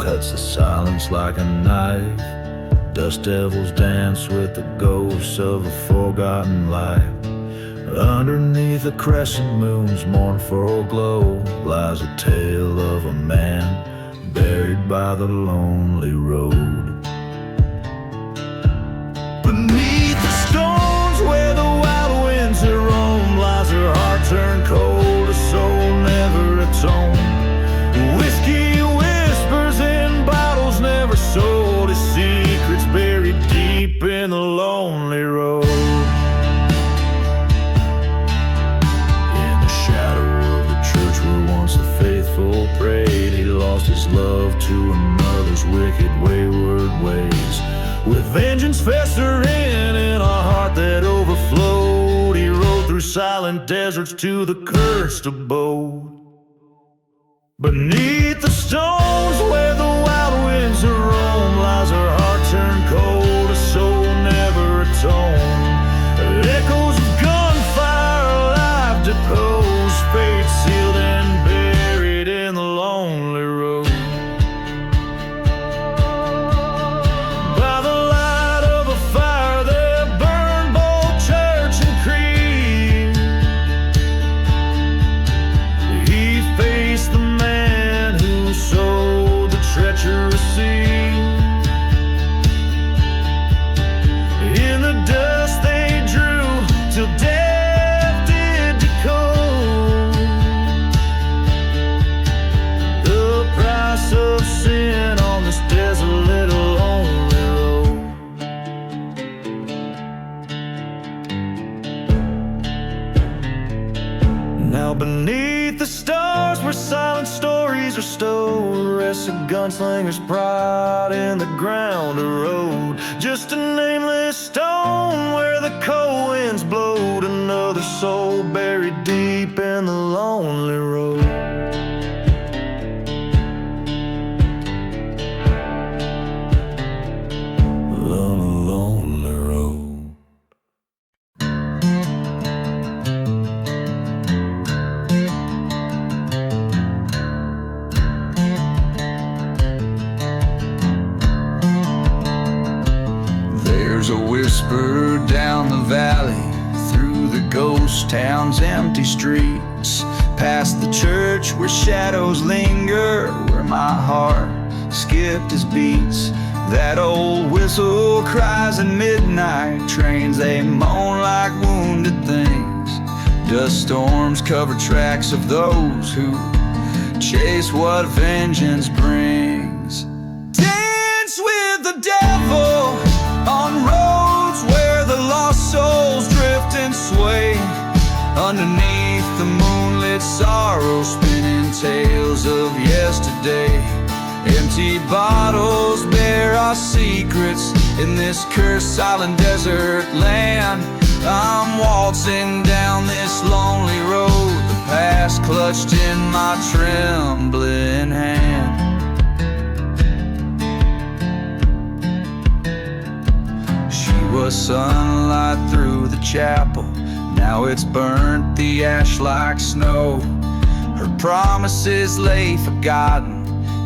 cuts the silence like a knife. Dust devils dance with the ghosts of a forgotten life. Underneath a crescent moon's mournful glow lies a tale of a man buried by the lonely road. Beneath the stones where the wild winds roam lies her heart turned cold, a soul never atoned. Whiskey whispers in bottles never sold, his secrets buried deep in the lonely road. In the shadow of the church where once the faithful prayed, he lost his love to another's wicked wayward ways. With vengeance festering in a heart that overflowed, he rode through silent deserts to the cursed abode. Beneath the stones where the wild winds roam lies her heart turned cold, a soul never atoned. Echoes of gunfire, life deposed, fate sealed and buried in the lonely road. By the light of a fire that burned both church and creed, he faced the man who sowed the treacherous seed. In the dust they drew till death did decode. The price of sin on this desolate lonely road. Now beneath the stars where silent stories are stowed rests a gunslinger's pride in the ground erode. Just a nameless stone where the cold winds blowed, another soul buried deep in the lonely road. Lonely road. There's a whisper down the valley, through the ghost town's empty streets, past the church where shadows linger, where my heart skipped his beats. That old whistle cries at midnight, trains they moan like wounded things. Dust storms cover tracks of those who chase what vengeance brings. Dance with the devil on roads where the lost souls drift and sway. Underneath the moonlit sorrow, spinning tales of yesterday. Empty bottles bear our secrets in this cursed silent desert land. I'm waltzing down this lonely road, the past clutched in my trembling hand. She was sunlight through the chapel, now it's burnt the ash like snow. Her promises lay forgotten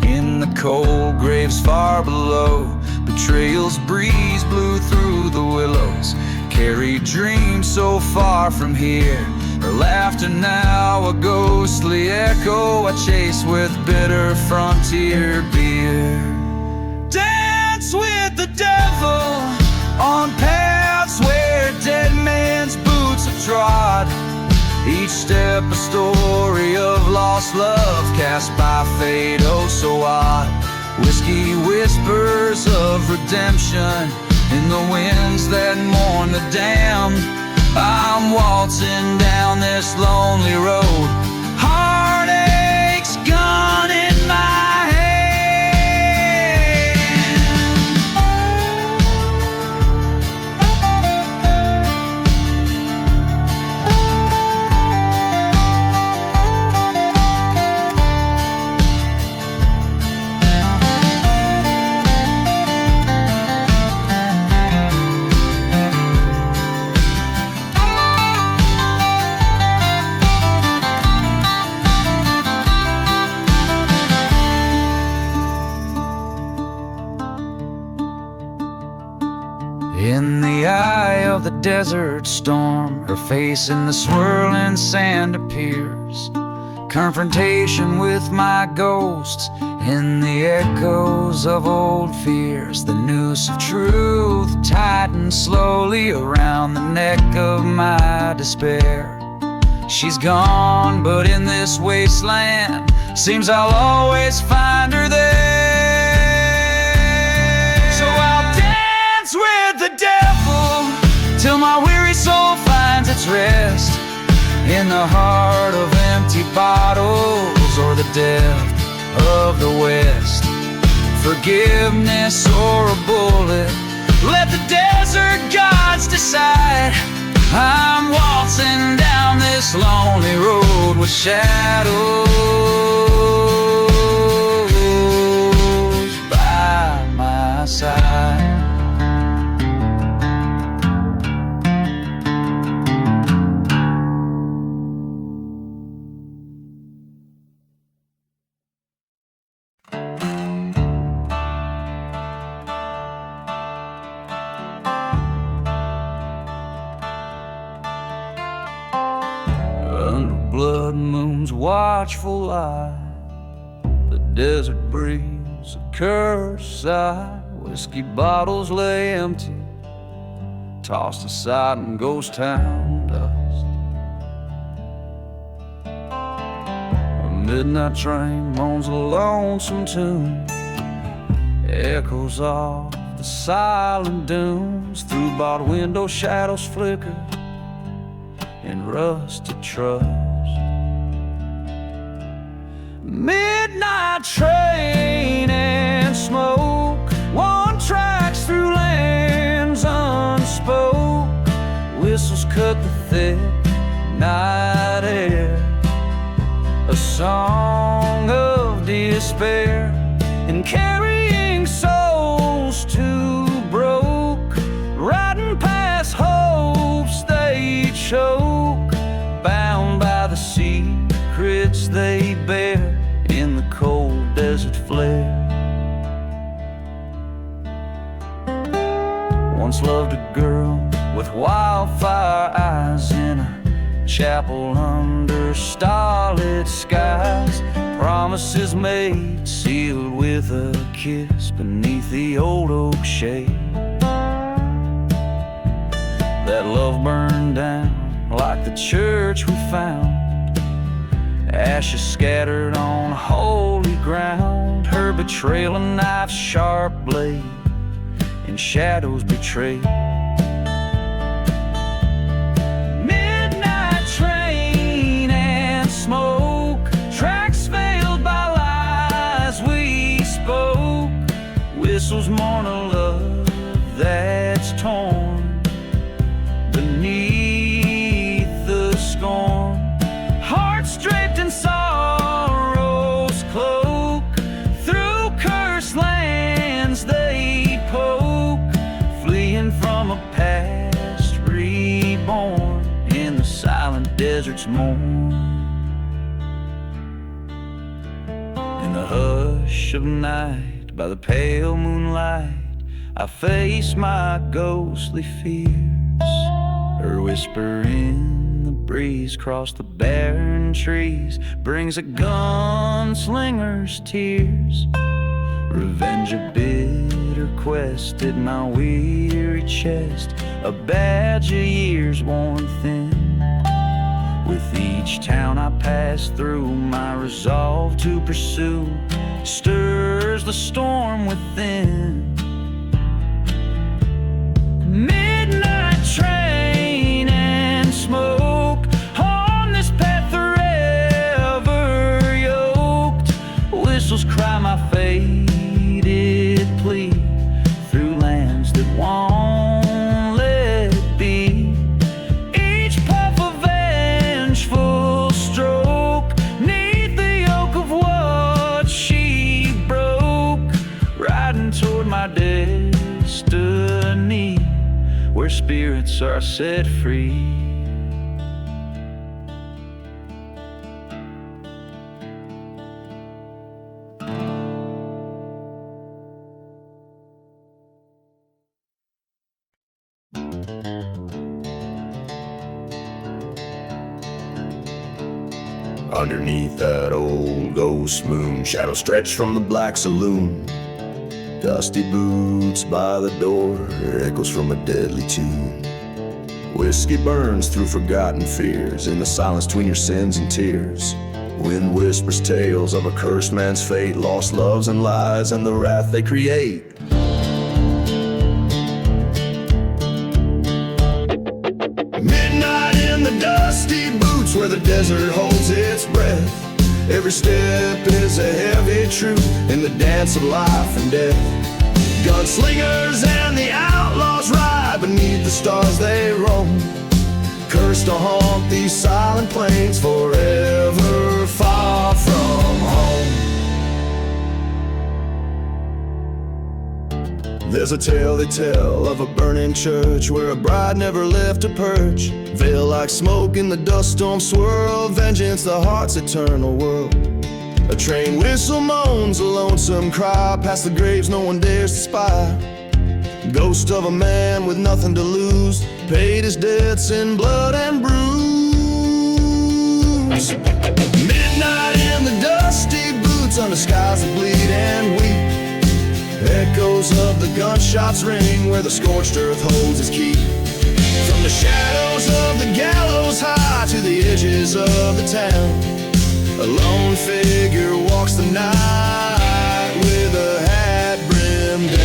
in the cold graves far below. Betrayal's breeze blew through the willows, carried dreams so far from here. Her laughter now a ghostly echo I chase with bitter frontier beer. Dance with the devil on paths where dead man's boots have trod. Each step a story of lost love cast by fate oh so odd. Whiskey whispers of redemption in the winds that mourn the damned. I'm waltzing down this lonely road, heartache's gone in my hand. of the desert storm. Her face in the swirling sand appears. Confrontation with my ghosts in the echoes of old fears. The noose of truth tightens slowly around the neck of my despair. She's gone, but in this wasteland, seems I'll always find her there. So I'll dance with the devil till my weary soul finds its rest in the heart of empty bottles or the depth of the West. Forgiveness or a bullet, let the desert gods decide. I'm waltzing down this lonely road with shadows by my side. Blood moon's watchful eye, the desert breeze a cursed sigh. Whiskey bottles lay empty, tossed aside in ghost town dust. A midnight train moans a lonesome tune, echoes off the silent dunes. Through barred window shadows flicker in rusted trust. Midnight train and smoke, one tracks through lands unspoke. Whistles cut the thick night air, a song of despair, and carrying souls too broke, riding past hopes they choke, bound by the secrets they bear in the cold desert flare. Once loved a girl with wildfire eyes in a chapel under starlit skies. Promises made, sealed with a kiss beneath the old oak shade. That love burned down like the church we found, ashes scattered on holy ground. Her betrayal, a knife's sharp blade, in shadows betrayed. Midnight train and smoke, tracks veiled by lies we spoke. Whistles mourn a love that's torn beneath the scorn. Hearts draped in sorrow's cloak, through cursed lands they poke, fleeing from a past reborn in the silent desert's mourn. In the hush of night, by the pale moonlight, I face my ghostly fears. Her whisper in the breeze across the barren trees brings a gunslinger's tears. Revenge a bitter quest at my weary chest, a badge of years worn thin. With each town I pass through, my resolve to pursue stirs the storm within. Midnight train and smoke, on this path forever yoked. Whistles cry my faded plea through lands that won't let be. Each puff a vengeful stroke, neath the yoke of what she broke. Riding toward my destiny, where spirits are set free. Underneath that old ghost moon, shadows stretch from the black saloon. Dusty boots by the door, echoes from a deadly tune. Whiskey burns through forgotten fears, in the silence between your sins and tears. Wind whispers tales of a cursed man's fate, lost loves and lies and the wrath they create. Midnight in the dusty boots where the desert holds its breath. Every step is a heavy truth in the dance of life and death. Gunslingers and the outlaws ride beneath the stars they roam, cursed to haunt these silent plains forever, far from home. There's a tale they tell of a burning church where a bride never left her perch. Veil like smoke in the dust storm swirl, vengeance the heart's eternal world. A train whistle moans a lonesome cry, past the graves no one dares to spy. Ghost of a man with nothing to lose, paid his debts in blood and bruise. Midnight in the dusty boots under skies that bleed and weep. Echoes of the gunshots ring where the scorched earth holds its key. From the shadows of the gallows high to the edges of the town, a lone figure walks the night with a hat brimmed down.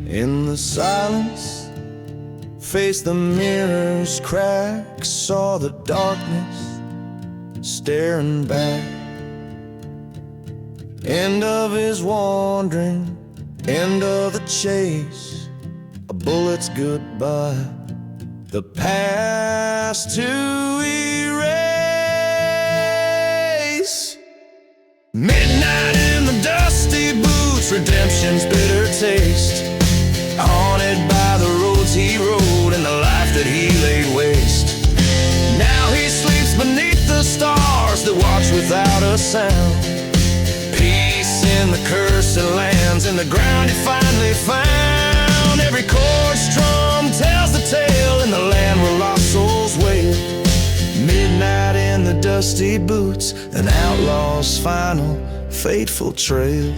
In the silence, faced the mirror's crack, saw the darkness staring back. End of his wandering, end of the chase, a bullet's goodbye, the past to erase. Midnight in the dusty boots, redemption's bitter taste. Haunted by the roads he rode and the life that he laid waste. Now he sleeps beneath the stars that watch without a sound. Peace in the cursed lands, in the ground he finally found. Every chord strum tells the tale in the land where lost souls wail. Midnight in the dusty boots, an outlaw's final fateful trail.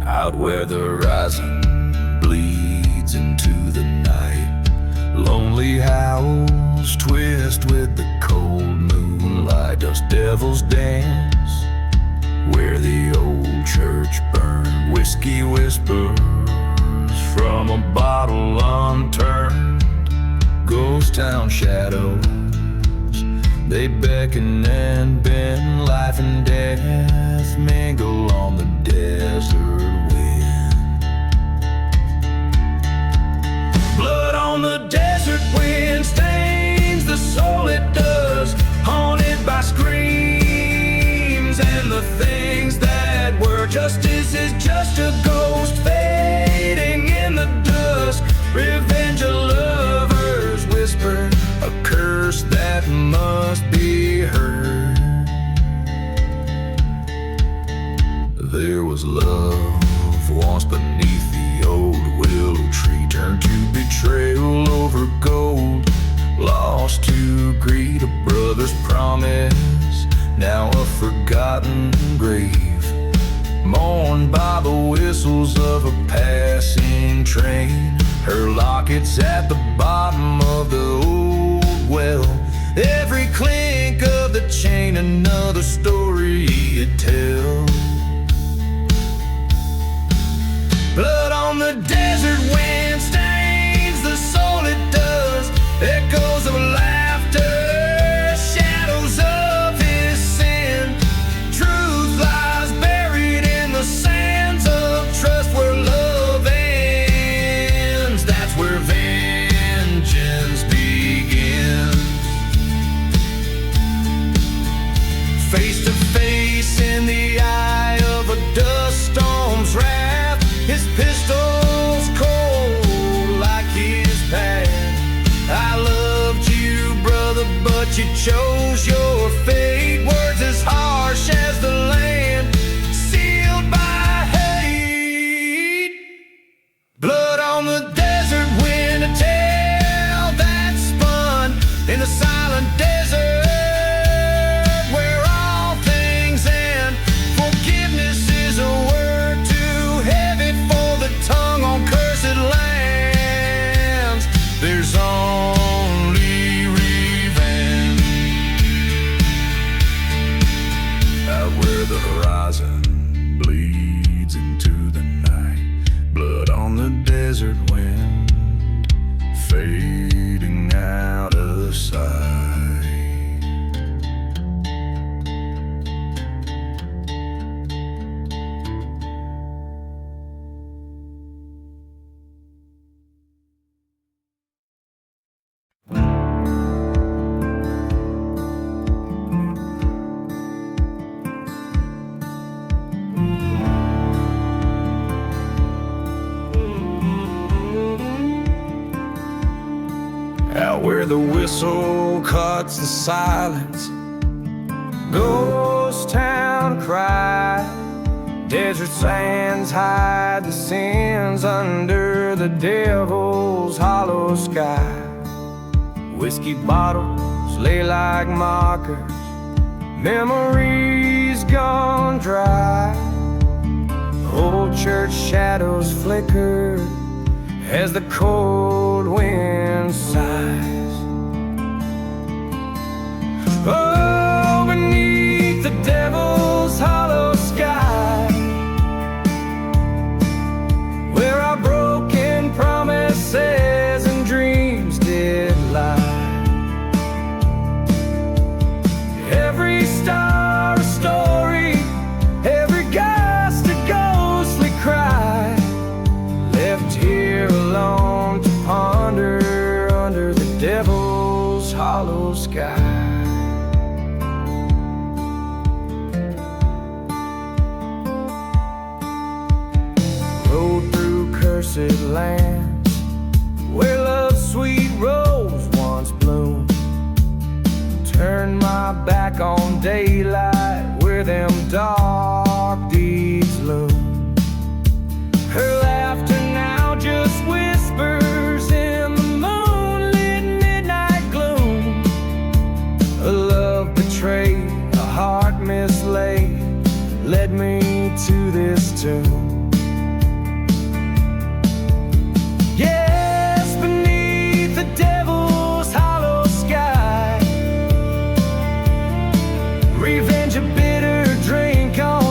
Out where the horizon bleeds into the night, lonely howls twist with the cold moonlight. Dust devils dance where the old church burned. Whiskey whispers from a bottle unturned. Ghost town shadows, they beckon and bend. Life and death mingle on the desert wind. Blood on the desert wind stains the soul it does, haunted by screams and the things that were. Justice is just a ghost fading in the dusk. Revenge a lover's whisper, a curse that must be heard. There was love once beneath the old willow tree, turned to betrayal over gold, lost to greed, a brother's promise, now a forgotten grave. Mourned by the whistles of a passing train, her locket's at the bottom of the old well. Every clink of the chain, another story it tells. Blood on the desert wind stains the soul it does. Echoes of laughter, shadows of his sin. Truth lies you chose your fate. Words as harsh as the land, sealed by hate. Blood on the desert wind, a tale that spun in the silent desert. Desert wind fading out of sight. Out where the whistle cuts the silence, ghost town cry. Desert sands hide the sins under the devil's hollow sky. Whiskey bottles lay like markers, memories gone dry. Old church shadows flicker as the cold wind sighs. Oh, beneath the devil's hollow sky, where our broken promises and dreams did lie. Every star a story, every gust a ghostly cry, left here alone to ponder under the devil's hollow sky. Rode through cursed lands where love's sweet rose once bloomed. Turned my back on daylight where them dark deeds loom. Her laughter now just whispers in the moonlit midnight gloom. A love betrayed, a heart mislaid, led me to this tomb. Yes, beneath the devil's hollow sky, revenge a bitter drink on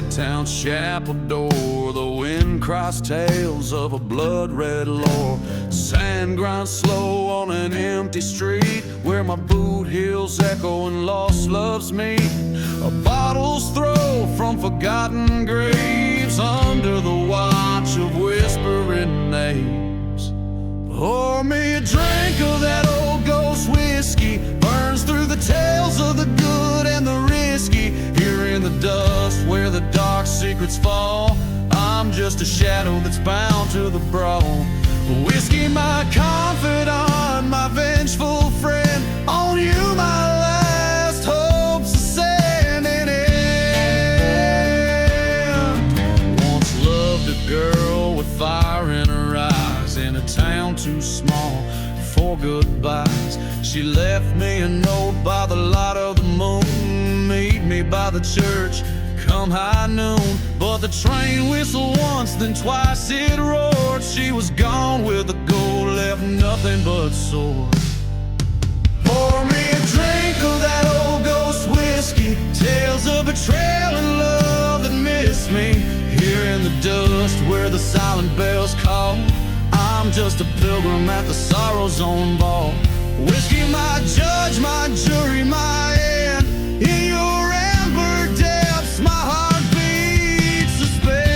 red town chapel door. The wind cries tales of a blood-red lore. Sand grinds slow on an empty street where my boot heels echo and lost loves meet. A bottle's throw from forgotten graves under the watch of whispering names. Pour me a drink of that old ghost whiskey, burns through the tales of the good and the risky. Here in the dust where the dark secrets fall, I'm just a shadow that's bound to the brawl. Whiskey, my confidant, my vengeful friend. On you, my last hopes are sending in. Once loved a girl with fire in her eyes, in a town too small for goodbyes. She left me a note by the light of the moon. Meet me by the church come high noon. But the train whistled once, then twice it roared. She was gone with the gold, left nothing but sword. Pour me a drink of that old ghost whiskey, tales of betrayal and love that missed me. Here in the dust where the silent bells call, I'm just a pilgrim at the sorrow's own ball. Whiskey, my judge, my jury, my end. In your amber depths, my heart beats suspend.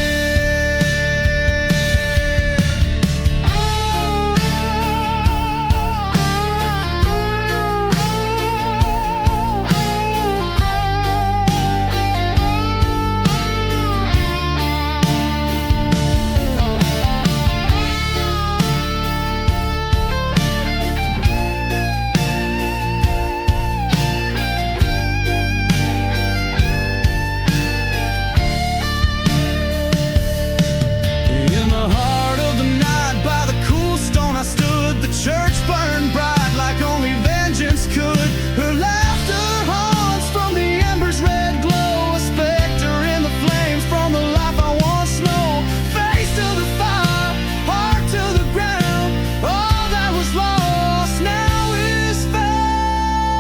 Church burned bright like only vengeance could. Her laughter haunts from the embers' red glow. A specter in the flames from the life I once know. Face to the fire, heart to the ground. All that was lost now is found.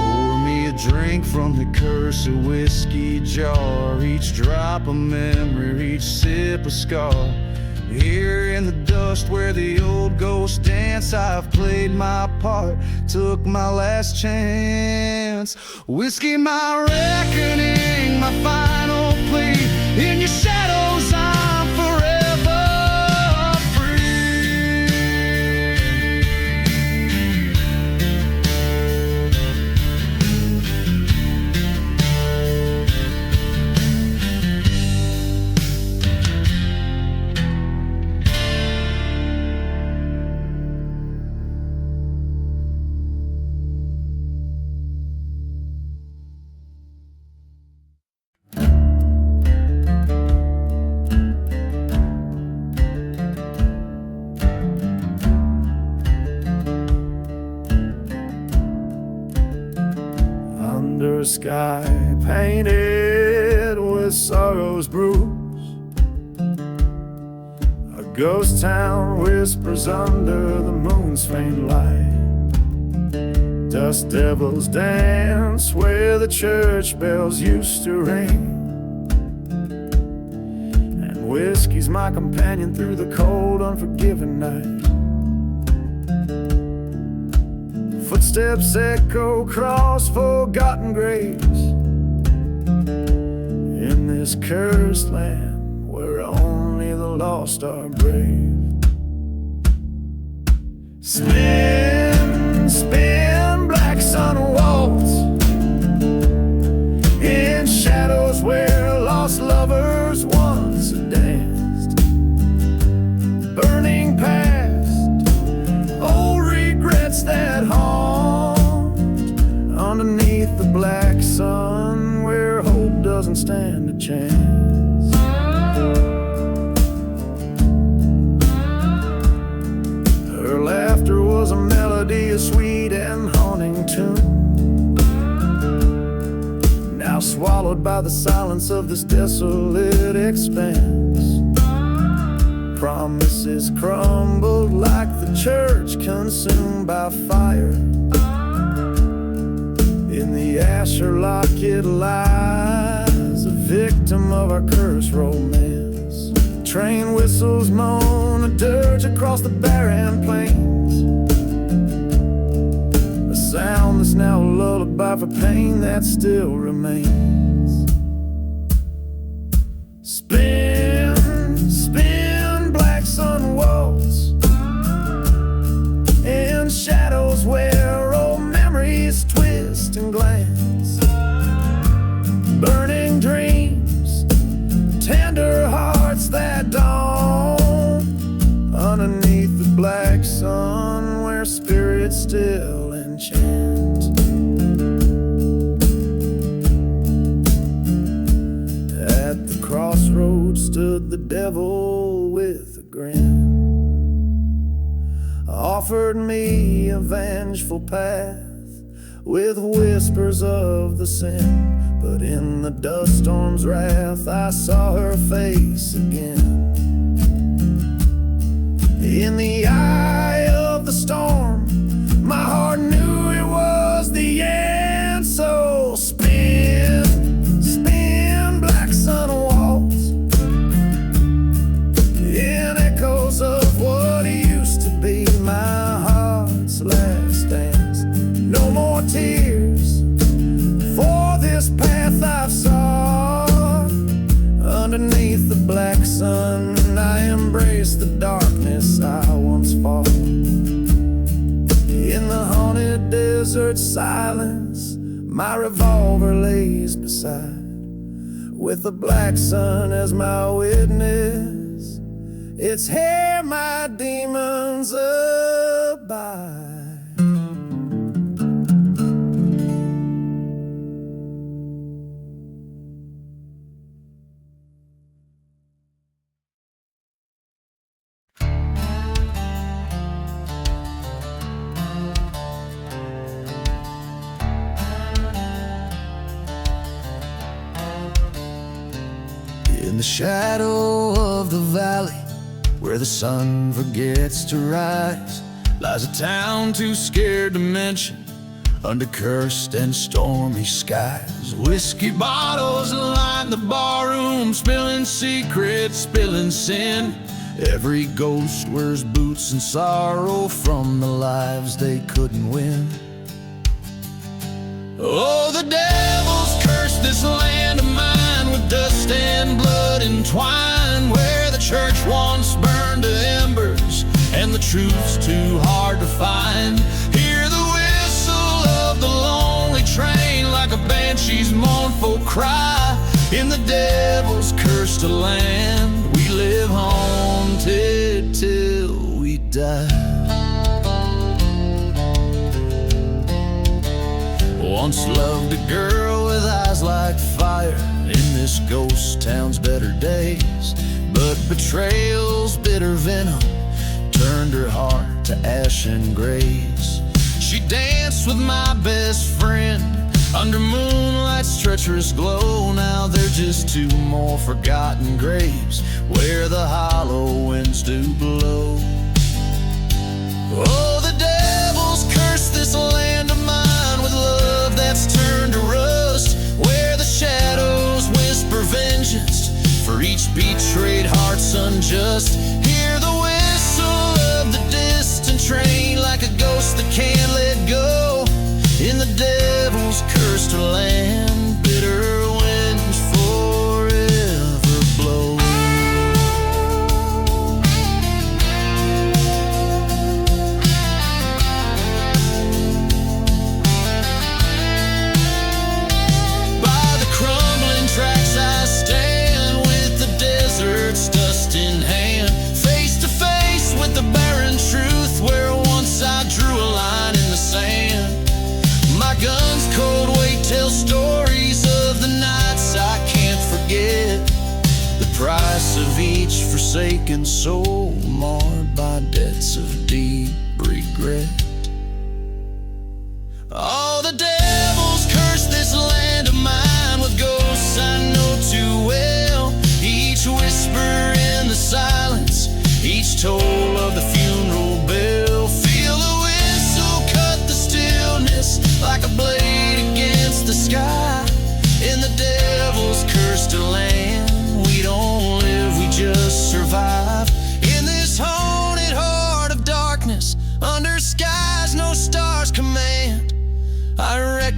Pour me a drink from the cursed whiskey jar. Each drop a memory, each sip a scar. Here in the dust where the old ghosts dance, I've played my part, took my last chance. Whiskey, my reckoning, my final plea. In your shadows I'm forever free. Under a sky painted with sorrow's bruise, a ghost town whispers under the moon's faint light. Dust devils dance where the church bells used to ring, and whiskey's my companion through the cold, unforgiving night. Footsteps echo across forgotten graves in this cursed land where only the lost are brave. Spin, spin, black sun waltz in shadows where lost lovers once danced. Burning past old regrets that haunt underneath the black sun where hope doesn't stand a chance. Her laughter was a melody, a sweet and haunting tune, now swallowed by the silence of this desolate expanse. Promises crumbled like the church consumed by fire. In the asher locket lies a victim of our cursed romance. Train whistles moan a dirge across the barren plains, a sound that's now a lullaby for pain that still remains. Spin, spin, black sun waltz in shadows where old memories twist and glance. Burning dreams, tender hearts that dawn underneath the black sun where spirits still enchant. At the crossroads stood the devil with a grin, offered me a vengeful path with whispers of the sin. But in the dust storm's wrath I saw her face again. In the eye of the storm my heart knew it was the end. So spin, spin, black sun waltz in echoes of what used to be my heart's last dance. No more tears for this path I've sought. Underneath the black sun I embrace the darkness I once fought. In the haunted desert silence my revolver lays beside, with the black sun as my witness. It's here my demons abide. In the shadow of the valley, where the sun forgets to rise, lies a town too scared to mention, under cursed and stormy skies. Whiskey bottles line the barroom, spilling secrets, spilling sin. Every ghost wears boots and sorrow from the lives they couldn't win. Oh, the devil's cursed this land of mine, with dust and blood entwined, where the church once burned to embers and the truth's too hard to find. Hear the whistle of the lonely train, like a banshee's mournful cry. In the devil's cursed land we live haunted till we die. Once loved a girl with eyes like fire in this ghost town's better days, but betrayal's bitter venom turned her heart to ashen grays. She danced with my best friend under moonlight's treacherous glow. Now they're just two more forgotten graves where the hollow winds do blow. Oh, the devil's cursed this land of mine, with love that's turned to rust, where the shadows whisper vengeance for each betrayed heart's unjust. Hear the whistle of the distant train, like a ghost that can't let go. In the devil's cursed land, bitter winds forever blow. By the crumbling tracks I stand, with the desert's dust in hand, face to face with the barren truth, where once I drew a line in the sand. My gun's cold weight tells stories of the nights I can't forget, the price of each forsaken soul marred by debts of deep regret. Oh, the devil's cursed this land of mine, with ghosts I know too well, each whisper in the silence, each toll of the funeral bell. Feel the whistle cut the stillness like a blade against the sky. In the devil's cursed land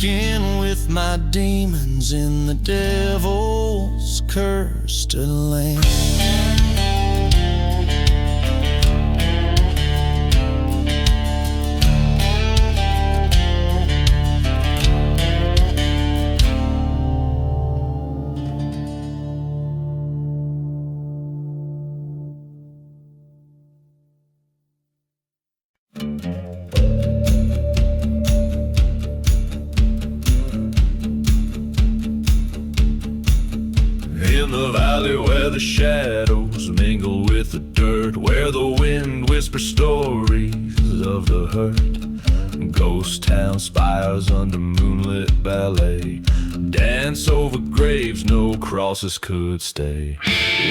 walking with my demons in the devil's cursed land. In the valley where the shadows mingle with the dirt, where the wind whispers stories of the hurt, ghost town spires under moonlit ballet, dance over graves no crosses could stay.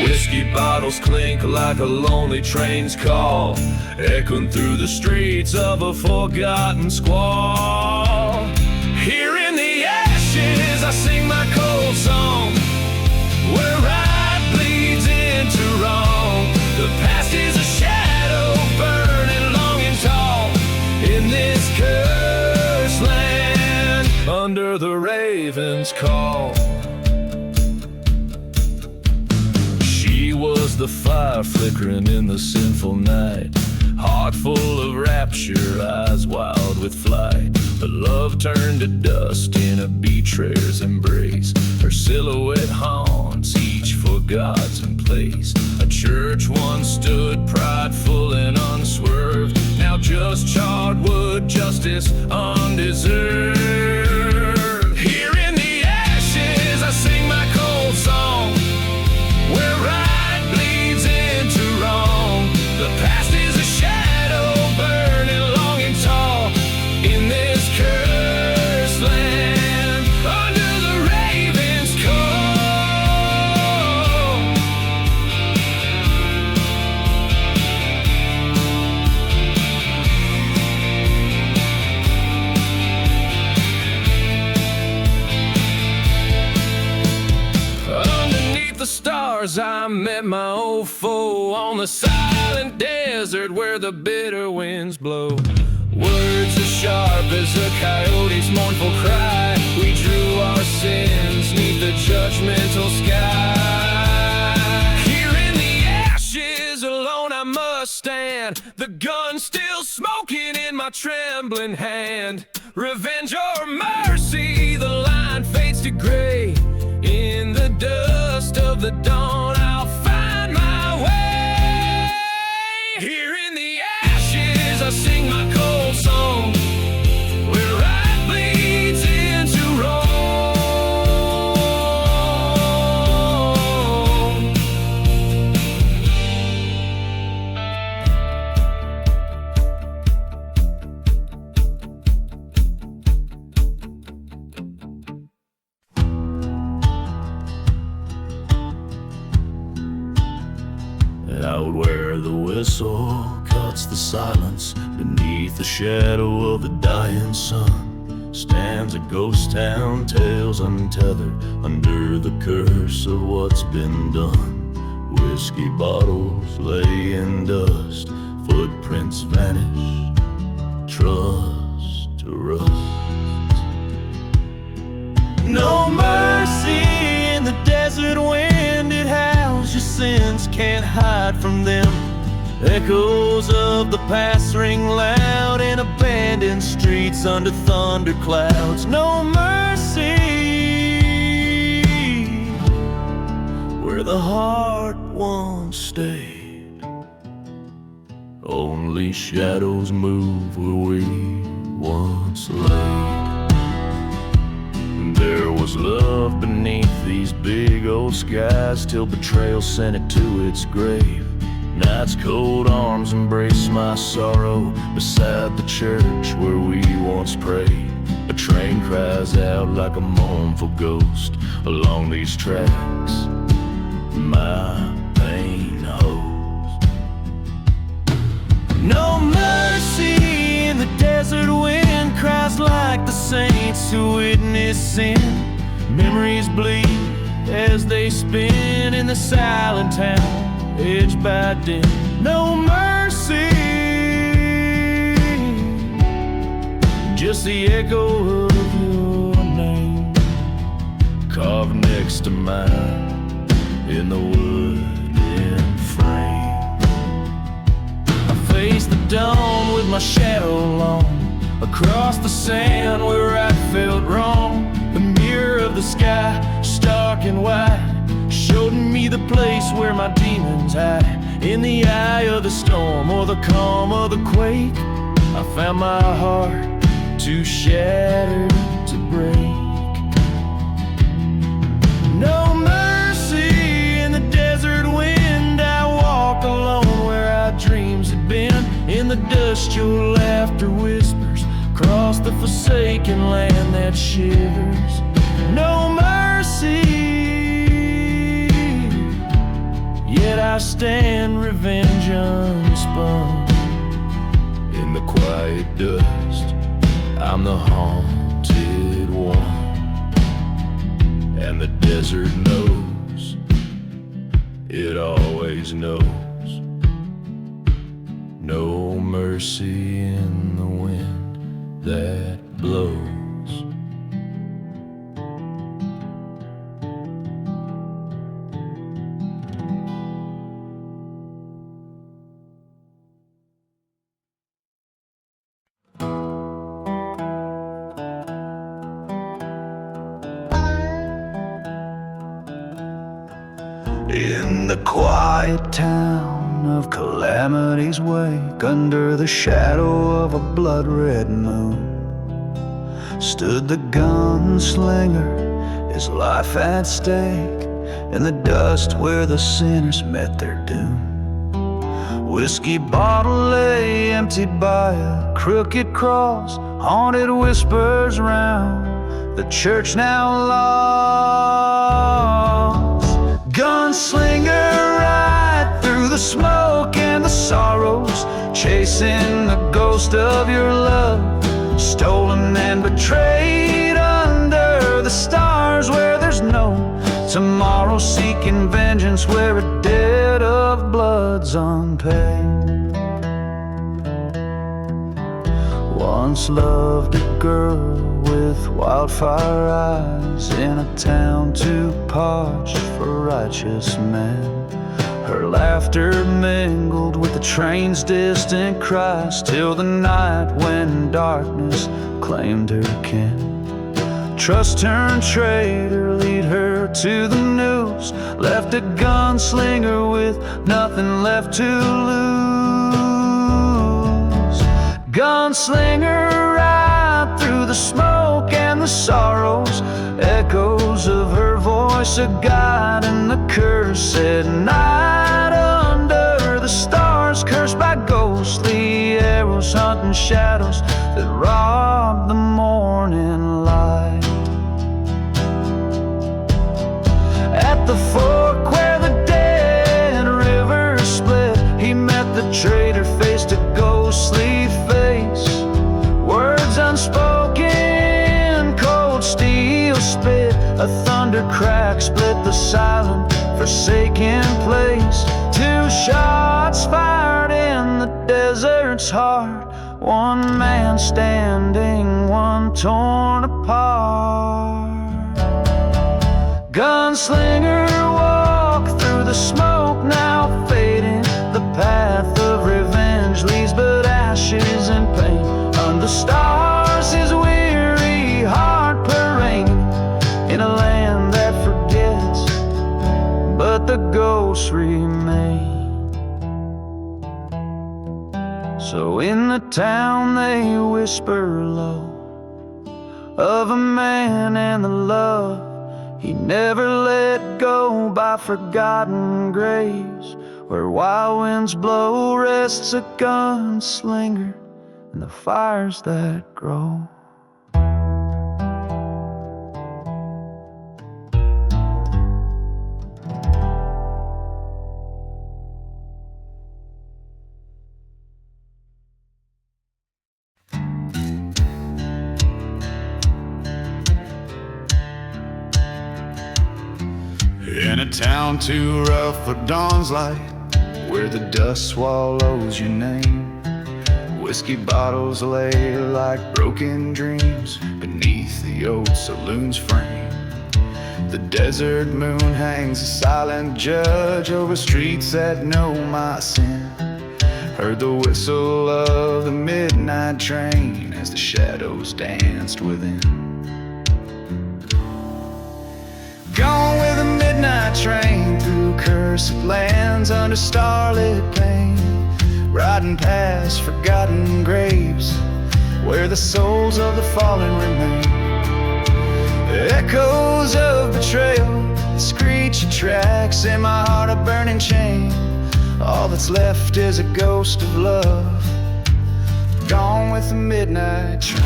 Whiskey bottles clink like a lonely train's call, echoing through the streets of a forgotten squall. Here in the ashes I sing my cold song, where right bleeds into wrong. The past is a shadow burning long and tall in this cursed land under the raven's call. She was the fire flickering in the sinful night, heart full of rapture, eyes wild with flight. Her love turned to dust in a betrayer's embrace. Her silhouette haunts each forgotten place. A church once stood prideful and unswerved, now just charred wood, justice undeserved. Here in the ashes I sing my cold song, where right bleeds into wrong. The past is a shadow burning long and tall in this cursed land under the raven's call. Underneath the stars I met my old foe, on the silent desert where the bitter winds blow. Words as sharp as a coyote's mournful cry, we drew our sins neath the judgmental sky. Here in the ashes alone I must stand, the gun still smoking in my trembling hand. Revenge or mercy, the line fades to gray. In the dust of the dawn I'll find my way. Here in the ashes I sing my cold song, where right bleeds into wrong. Out where the whistle cuts the silence, beneath the shadow of the dying sun, stands a ghost town, tales untethered, under the curse of what's been done. Whiskey bottles lay in dust, footprints vanish, trust to rust. No mercy in the desert wind, it howls, your sins can't hide from them. Echoes of the past ring loud in abandoned streets under thunder clouds. No mercy where the heart once stayed. Only shadows move where we once laid. There was love beneath these big old skies, till betrayal sent it to its grave. Night's cold arms embrace my sorrow beside the church where we once prayed. A train cries out like a mournful ghost along these tracks my pain holds. No mercy in the desert wind, cries like the saints who witness sin. Memories bleed as they spin in the silent town, edged by dim. No mercy, just the echo of your next to mine in the wooden frame. I face the dawn with my shadow long across the sand where I felt wrong. The mirror of the sky, stark and white, showed me the place where my demons hide. In the eye of the storm or the calm of the quake, I found my heart too shattered to break. No mercy in the desert wind, I walk alone where our dreams had been. In the dust your laughter whispers across the forsaken land that shivers. No mercy, yet I stand revenge unspun. In the quiet dust, I'm the haunted one, and the desert knows, it always knows. No mercy in the wind that blows. In the quiet town of Calamity's Wake, under the shadow of a blood-red moon, stood the gunslinger, his life at stake, in the dust where the sinners met their doom. Whiskey bottle lay emptied by a crooked cross, haunted whispers round the church now lost. Gunslinger right through the smoke and the sorrows, chasing the ghost of your love, stolen and betrayed under the stars where there's no tomorrow, seeking vengeance where a debt of blood's unpaid. Once loved a girl with wildfire eyes in a town too parched for righteous men. Her laughter mingled with the train's distant cries till the night when darkness claimed her kin. Trust turned traitor, lead her to the news, left a gunslinger with nothing left to lose. Gunslinger right through the smoke and the sorrows, echoes of her voice a guide in the cursed night under the stars, cursed by ghostly arrows, hunting shadows that rob the morning light. At the fork where the dead river split, he met the traitor face to ghostly face. Words unspoken, cold steel spit, a thunder crack split the silent, forsaken place. Two shots fired in the desert's heart, one man standing, one torn apart. Gunslinger walk through the smoke now fading, the path of revenge leaves but ashes and pain. Under stars his weary heart paranging, in a land that forgets, but the ghosts remain. So in the town they whisper low of a man and the love he never let go, by forgotten graves where wild winds blow. Rests a gunslinger and the fires that grow. In a town too rough for dawn's light, where the dust swallows your name, whiskey bottles lay like broken dreams beneath the old saloon's frame. The desert moon hangs a silent judge over streets that know my sin. Heard the whistle of the midnight train as the shadows danced within. Gone with the midnight train through cursed lands under starlit pain, riding past forgotten graves where the souls of the fallen remain. Echoes of betrayal, the screechy tracks in my heart a burning chain. All that's left is a ghost of love, gone with the midnight train.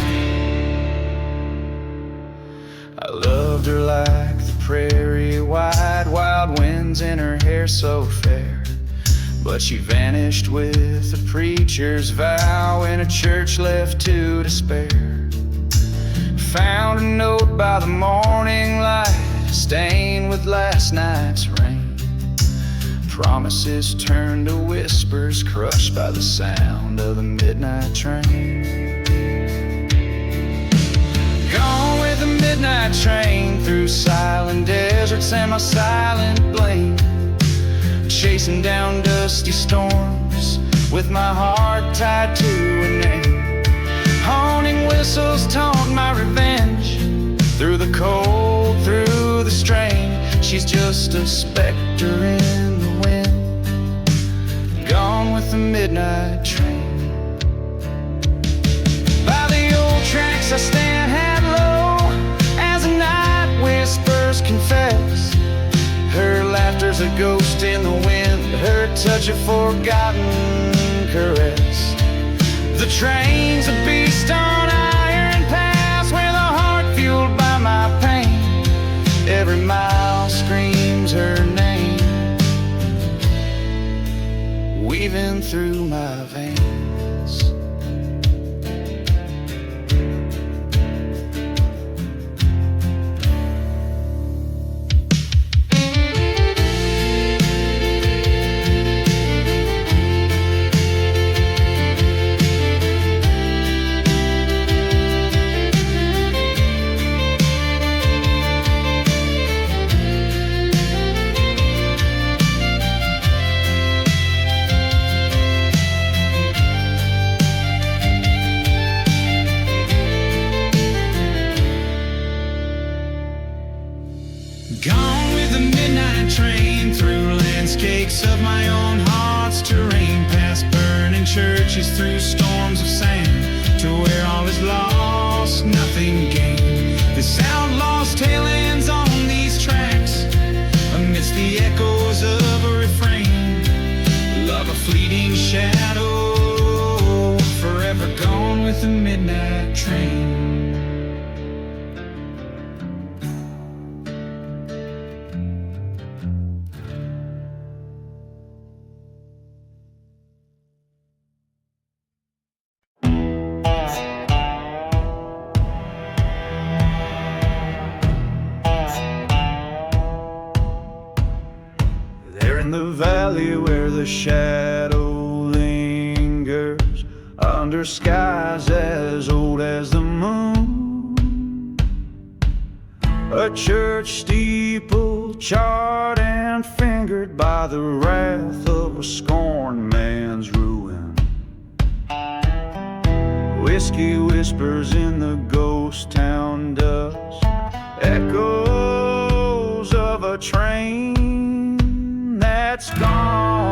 I loved her like the prairie wide, wild winds in her hair so fair. But she vanished with the preacher's vow in a church left to despair. Found a note by the morning light, stained with last night's rain. Promises turned to whispers, crushed by the sound of the midnight train. Gone with the midnight train through silent deserts and my silent blame, chasing down dusty storms with my heart tied to a name. Haunting whistles taunt my revenge, through the cold, through the strain. She's just a specter in the wind, gone with the midnight train. By the old tracks I stand head low as the night whispers confess. Her laughter's a ghost in the wind, her touch a forgotten caress. The train's a beast on iron paths, where the heart fueled by my pain. Every mile screams her name, weaving through my veins. Gone with the midnight train through landscapes of my own heart's terrain, past burning churches, through storms of sand, to where all is lost, nothing gained. This outlaw's tale ends on these tracks, amidst the echoes of a refrain. Love a fleeting shadow, forever gone with the midnight train. In the valley where the shadow lingers, under skies as old as the moon, a church steeple charred and fingered by the wrath of a scorned man's ruin. Whiskey whispers in the ghost town dust, echoes of a train that's gone.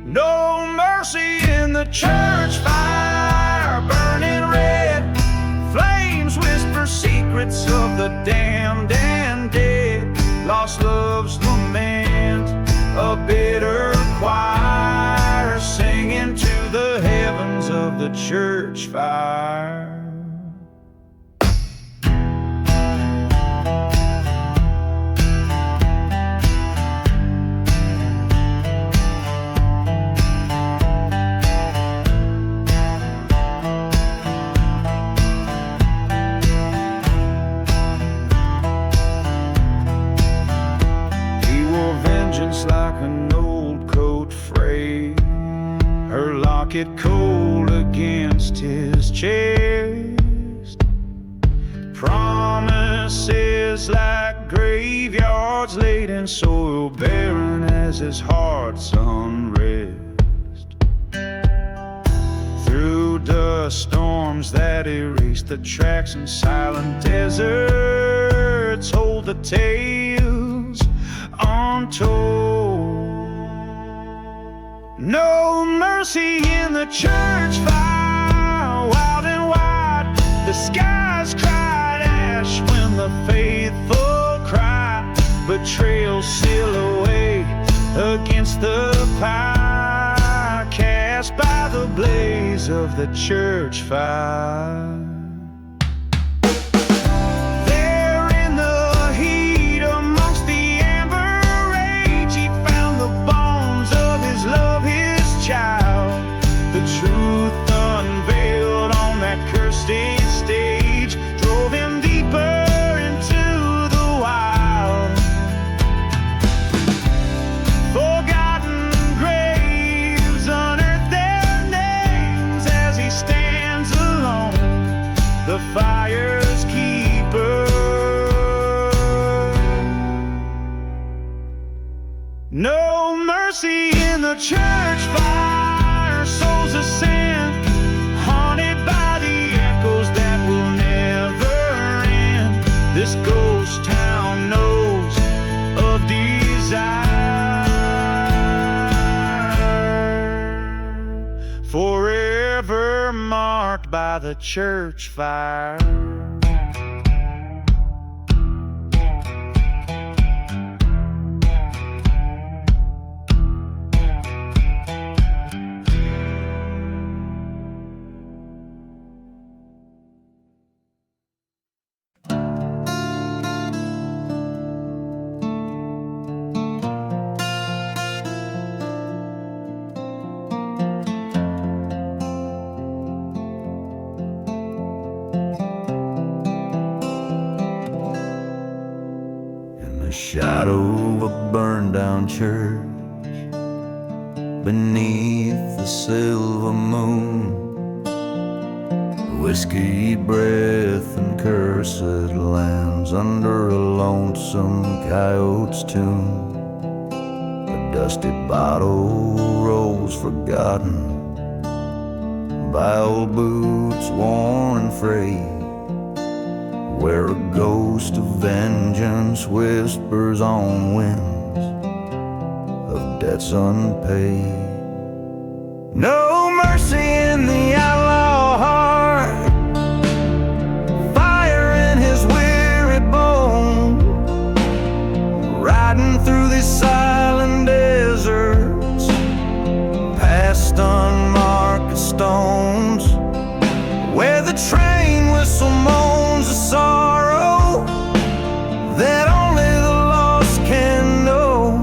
No mercy in the church fire, burning red. Flames whisper secrets of the damned and dead. Lost love's lament, a bitter choir singing to the heavens of the church fire. Like an old coat frayed, her locket cold against his chest. Promise promises like graveyards laid in soil barren as his heart's unrest. Through dust storms that erase the tracks and silent deserts hold the tales untold. No mercy in the church fire, wild and wide. The skies cried ash when the faithful cry. Betrayal silhouette against the pie, cast by the blaze of the church fire. The truth unveiled on that cursed stage drove him deeper into the wild. Forgotten graves unearth their names as he stands alone, the fire's keeper. No mercy in the church fire, souls ascend, haunted by the echoes that will never end. This ghost town knows of desire, forever marked by the church fire. Shadow of a burned down church, beneath the silver moon, whiskey breath and cursed lands under a lonesome coyote's tune. A dusty bottle rolls forgotten by old boots worn and frayed, where a ghost of vengeance whispers on winds of debts unpaid. No mercy in the outlaw heart, fire in his weary bone, riding through these silent deserts, past unmarked stones, where the train whistle moans a sorrow that only the lost can know.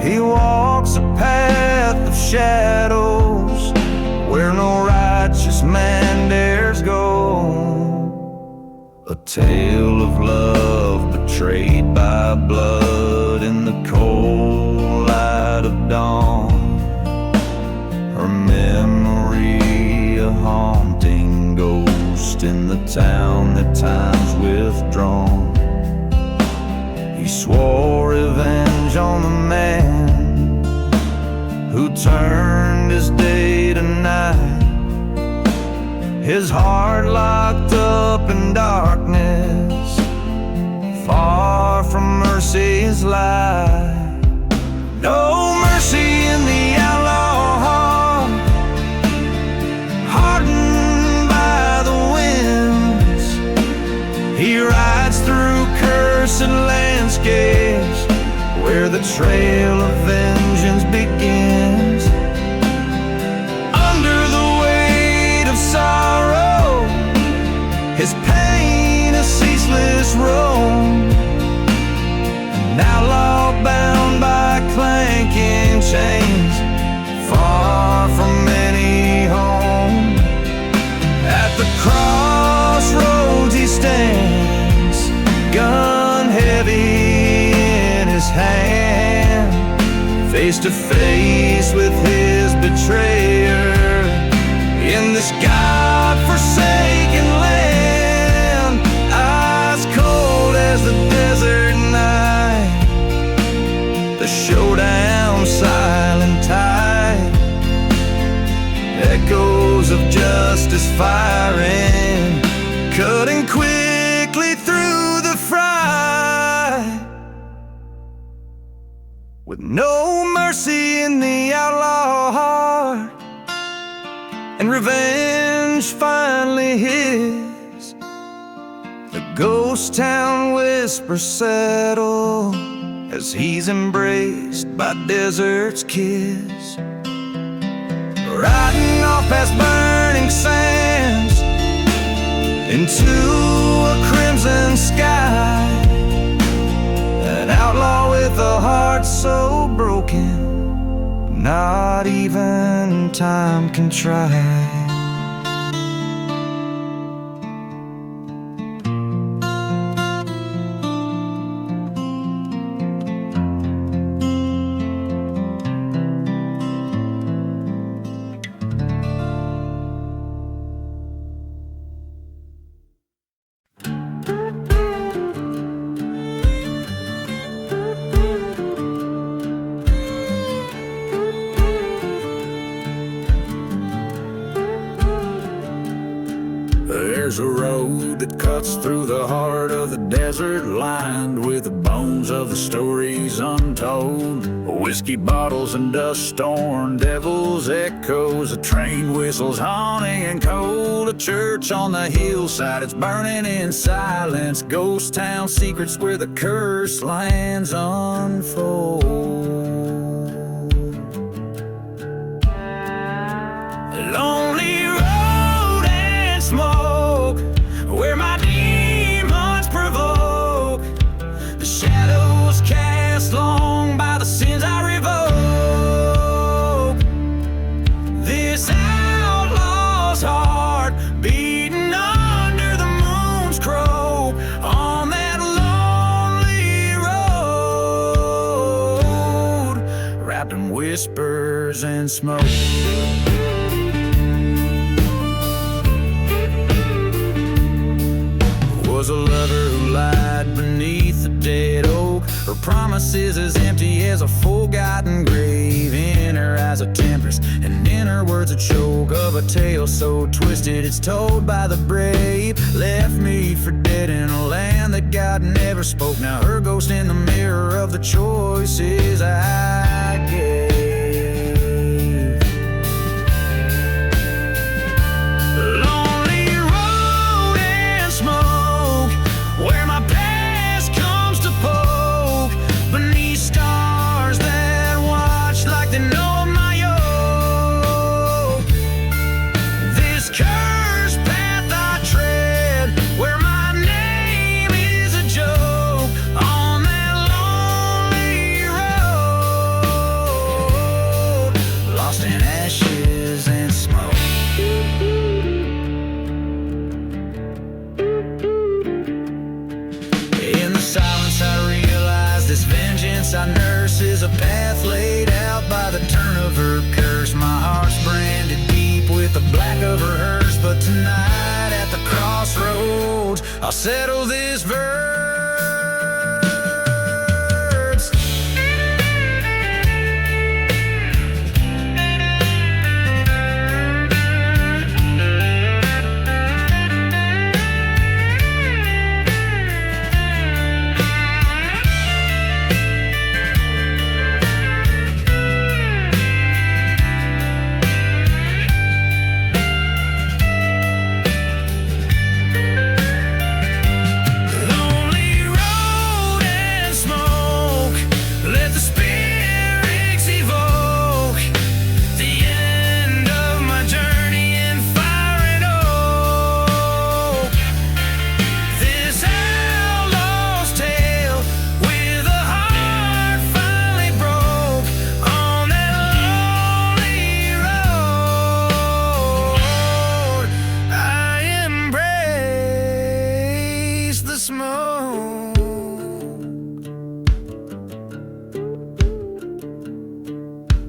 He walks a path of shadows where no righteous man dares go. A tale of love betrayed by blood in the cold light of dawn. Her memory a haunting ghost in the town that time's withdrawn. He swore revenge on the man who turned his day to night, his heart locked up in darkness, far from mercy's light. No mercy in the outlaw heart, hardened by the winds. He rides through cursed landscapes where the trail of vengeance begins. Under the weight of sorrow, his pain a ceaseless roam. An outlaw bound by clanking chains, far from any home. At the crossroads he stands, gun heavy in his hand, face to face with his betrayer in this God-forsaken land. I firing, cutting quickly through the fry. With no mercy in the outlaw heart, and revenge finally his. The ghost town whispers settle as he's embraced by desert's kiss. Riding off past burning sands into a crimson sky, an outlaw with a heart so broken, not even time can try. There's a road that cuts through the heart of the desert, lined with the bones of the stories untold. Whiskey bottles and dust-storm devils, echoes of train whistles haunting and cold. A church on the hillside, it's burning in silence. Ghost town secrets where the cursed lands unfold. Lonely road and smoke, where my demons provoke. The shadows cast long by the sins I revoke. This outlaw's heart beating under the moon's crow, on that lonely road, wrapped in whispers and smoke. Was a lover who lied beneath a dead oak. Her promises as empty as a forgotten grave. In her eyes a tempest, and in her words a choke of a tale so twisted it's told by the brave. Left me for dead in a land that God never spoke. Now her ghost in the mirror of the choices I gave. Where my past comes to poke beneath stars that watch like they know my yoke. This cursed path I tread, where my name is a joke, on that lonely road, lost in ashes and smoke. Silence I realize this vengeance I nurse is a path laid out by the turn of her curse. My heart's branded deep with the black of her hearse, but tonight at the crossroads I'll settle this verse.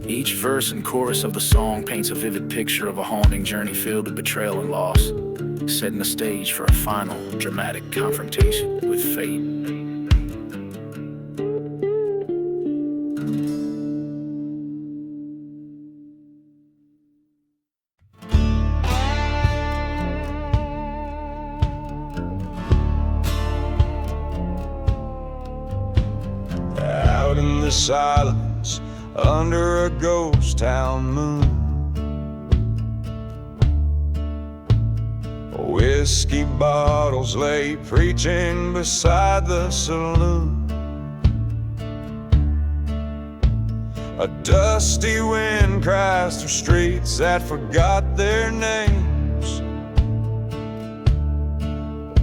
Each verse and chorus of the song paints a vivid picture of a haunting journey filled with betrayal and loss, setting the stage for a final, dramatic confrontation with fate. silence under a ghost town moon. Whiskey bottles lay preaching beside the saloon. A dusty wind cries through streets that forgot their names,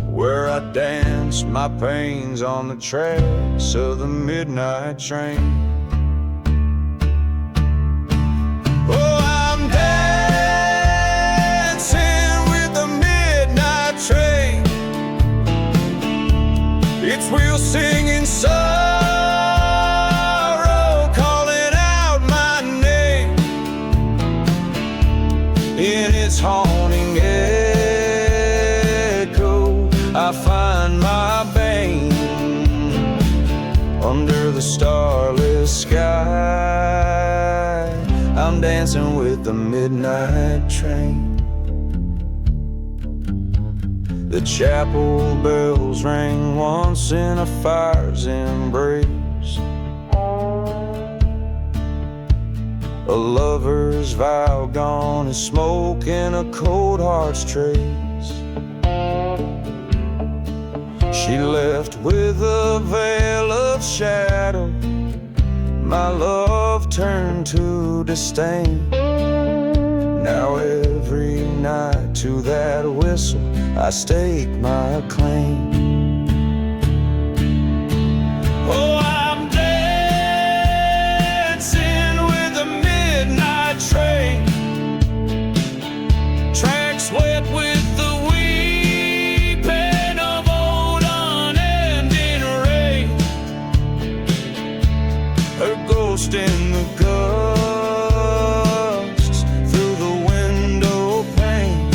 where I danced my pains on the tracks of the midnight train. Oh, I'm dancing with the midnight train, its wheels singing sorrow, calling out my name. In its haunting echo, I find my bane. Under the starless sky, I'm dancing with the midnight train. The chapel bells rang once in a fire's embrace. A lover's vow gone as smoke in a cold heart's trace. She left with a veil of shadow. My love turned to disdain. Now every night to that whistle I stake my claim. Oh, I'm dancing with the midnight train, tracks wet with the weeping of old unending rain. Her ghost in the gusts through the window pane.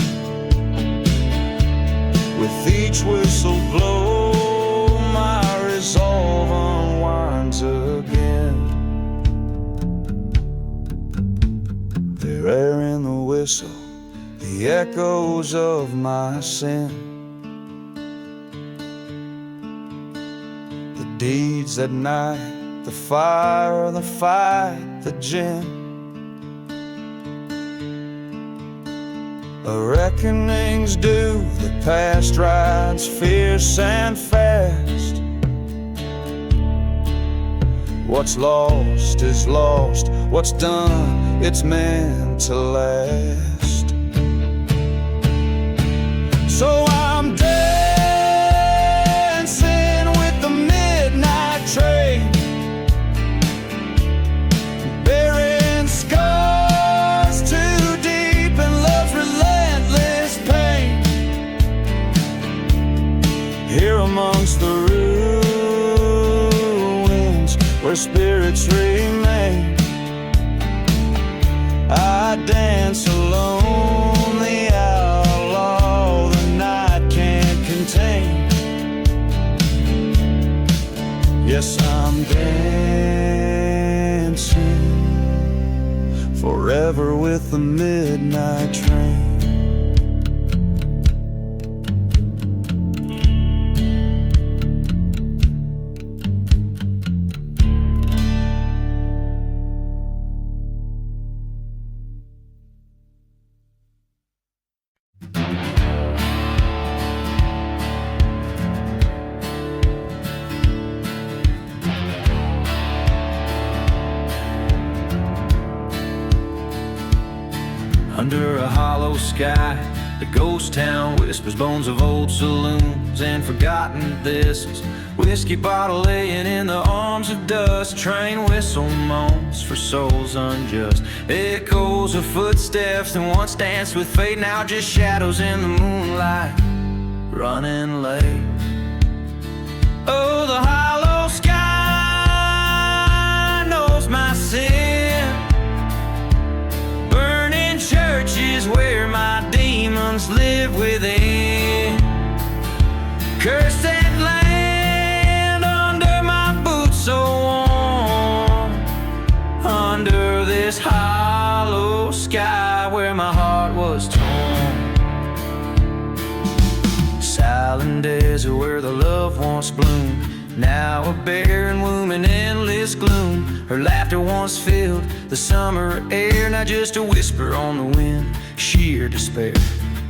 With each whistle blow, my resolve unwinds again. There in the whistle, the echoes of my sin. The deeds that night, the fire, the fight, the gin. A reckoning's due, the past rides fierce and fast. What's lost is lost, what's done, it's meant to last. So I'm dancing with the midnight train, bearing scars too deep in love's relentless pain. Here amongst the ruins where spirits remain, I dance alone, the outlaw the night can't contain. Yes, I'm dancing forever with the midnight train. Under a hollow sky, the ghost town whispers bones of old saloons and forgotten thistles. Whiskey bottle laying in the arms of dust. Train whistle moans for souls unjust. Echoes of footsteps that once danced with fate, now just shadows in the moonlight, running late. Oh, the hollow sky knows my sin. Burning churches where my demons live within. Curse that land under my boots so warm. Under this hollow sky where my heart was torn. Silent desert where the love once bloomed. now a barren womb in endless gloom. Her laughter once filled the summer air, now just a whisper on the wind, sheer despair.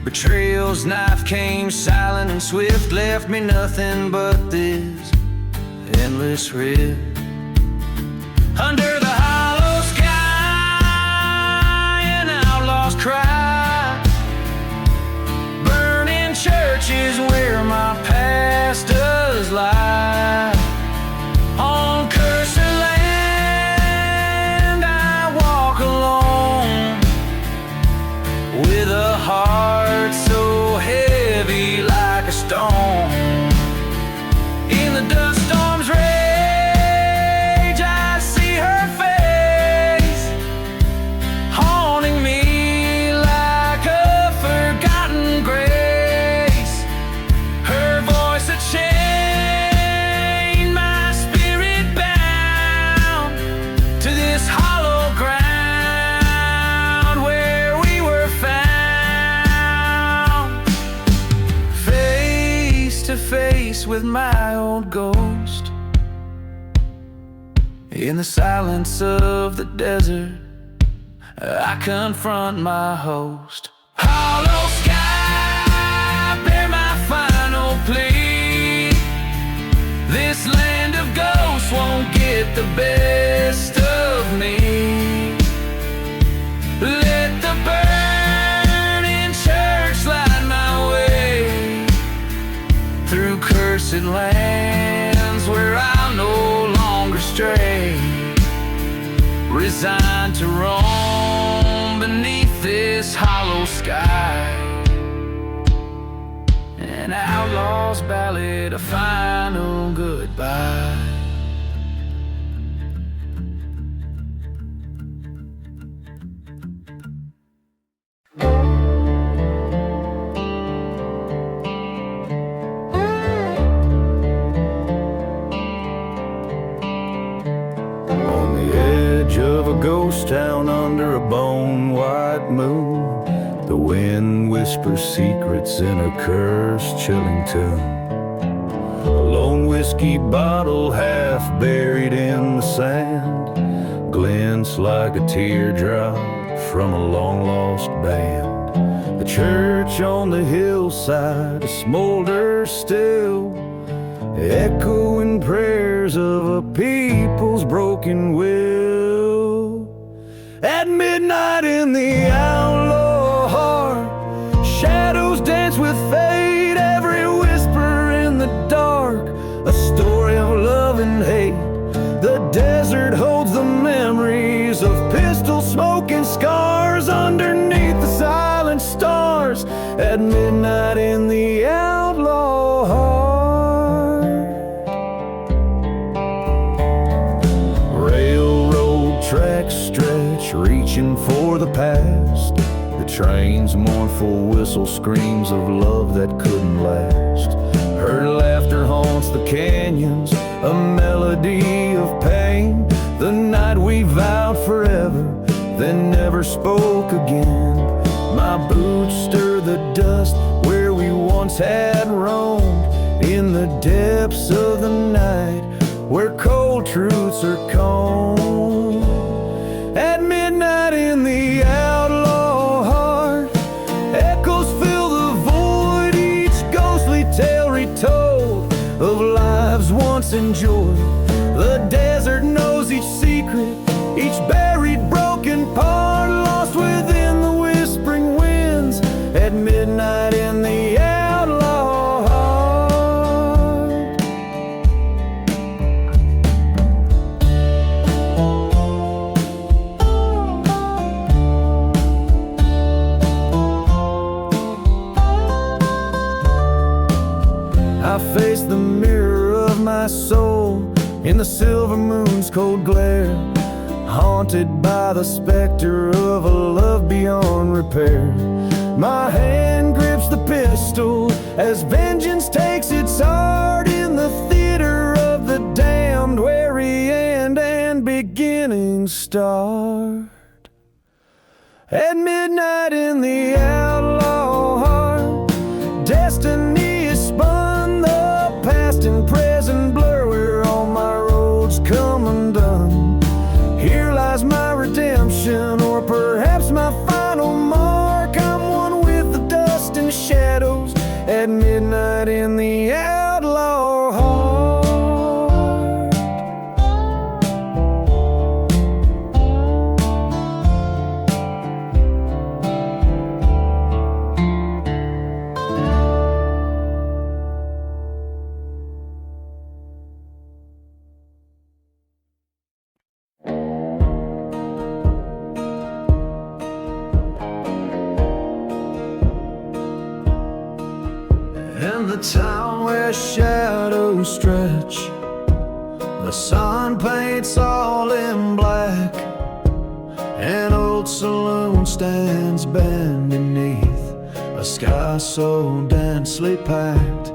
Betrayal's knife came silent and swift, left me nothing but this endless rift. Under the hollow sky, an outlaw's cry, burning churches where my past does lie. On cursed land I walk alone, with a heart so heavy like a stone. In the dust storm's rage, I see her face, haunting me like a forgotten grace. Her voice a chain, my spirit bound to this hollow ground where we were found. Face to face with my old ghost, in the silence of the desert, I confront my host. Hollow sky, bear my final plea. This land of ghosts won't get the best of me. Let the burning church light my way through cursed lands where I'll no longer stray, resigned to roam beneath this hollow sky. An outlaw's ballad, a final goodbye. On the edge of a ghost town under a bone-white moon, the wind whispers secrets in a cursed, chilling tune. A lone whiskey bottle half buried in the sand glints like a teardrop from a long-lost band. The church on the hillside smolders still, echoing prayers of a people's broken will. At midnight in the outlaw heart, shadows dance with fate, every whisper in the dark, a story of love and hate. The desert holds the memories of pistol smoke and scars underneath the silent stars. At midnight in the outlaw heart, railroad tracks stretch, reaching for the past. The train's mournful whistle screams of love that couldn't last. Her laughter haunts the canyons, a melody of pain. The night we vowed forever, then never spoke again. My boots stir the dust where we once had roamed, in the depths of the night where cold truths are combed. At midnight in the outlaw heart, echoes fill the void, each ghostly tale retold of lives once enjoyed. The desert knows each secret, each buried broken part, lost within the whispering winds. At midnight in the outlaw heart. I face the mirror of my soul in the silver moon's cold glare, haunted by the specter of a love beyond repair. My hand grips the pistol as vengeance takes its heart in the theater of the damned, where end and beginning start. At midnight in the outlaw heart, destiny is spun, the past and present blur where a town where shadows stretch, the sun paints all in black. An old saloon stands bent beneath a sky so densely packed.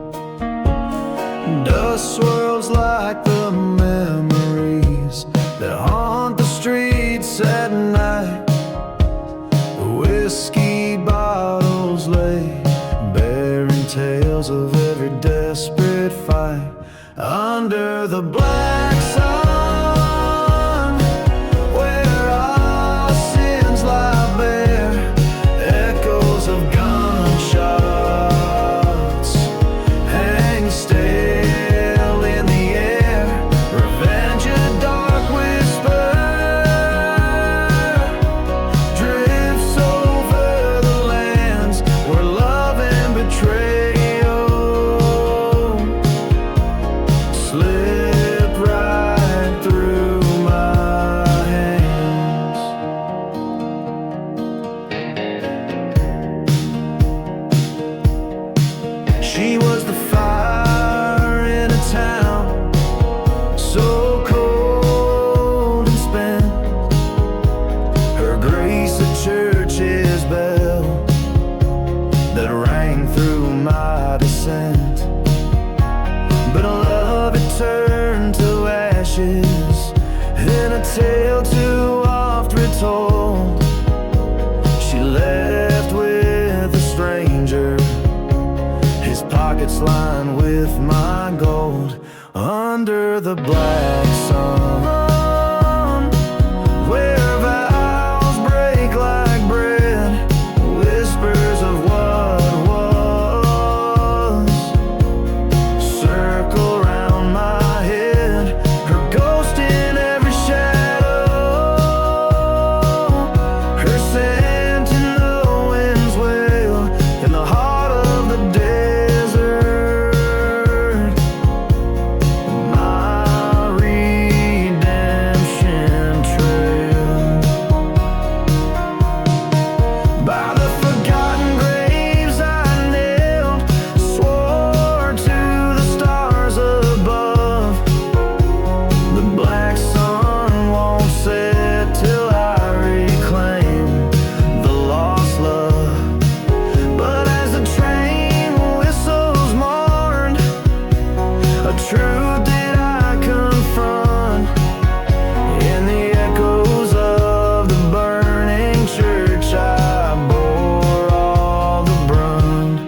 Dust swirls like the memories that haunt the streets at night. Whiskey bottles lay bearing tales of every desperate fight. Under the black sun, where our sins lie bare, echoes of gunshots hang stale in the air. Revenge, a dark whisper, drifts over the lands where love and betrayal slip right through my hands. She was the fire in a town so cold and spent. Her grace a church's bell that rang through my descent. But love had turned to ashes in a tale too oft retold. She left with a stranger, his pockets lined with my gold. Under the black sun, where vows break like bread, whispers of what was circle round my head. Her ghost in every shadow, her scent in the wind's wail, in the heart of the desert. My redemption trail. By the forgotten graves I knelt, swore to the stars above. The black sun won't set till I reclaim the lost love. But as the train whistles mourned, a truth did I confront in the echoes of the burning church. I bore all the brunt.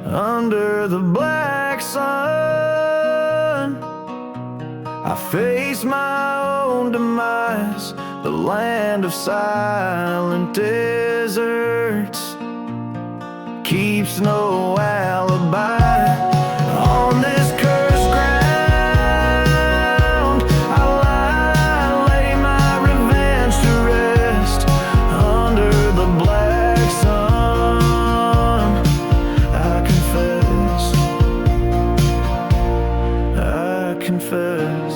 Under the black sun, I face my own demise, the land of silent deserts keeps no alibi. On this cursed ground, I lay my revenge to rest. Under the black sun, I confess, I confess.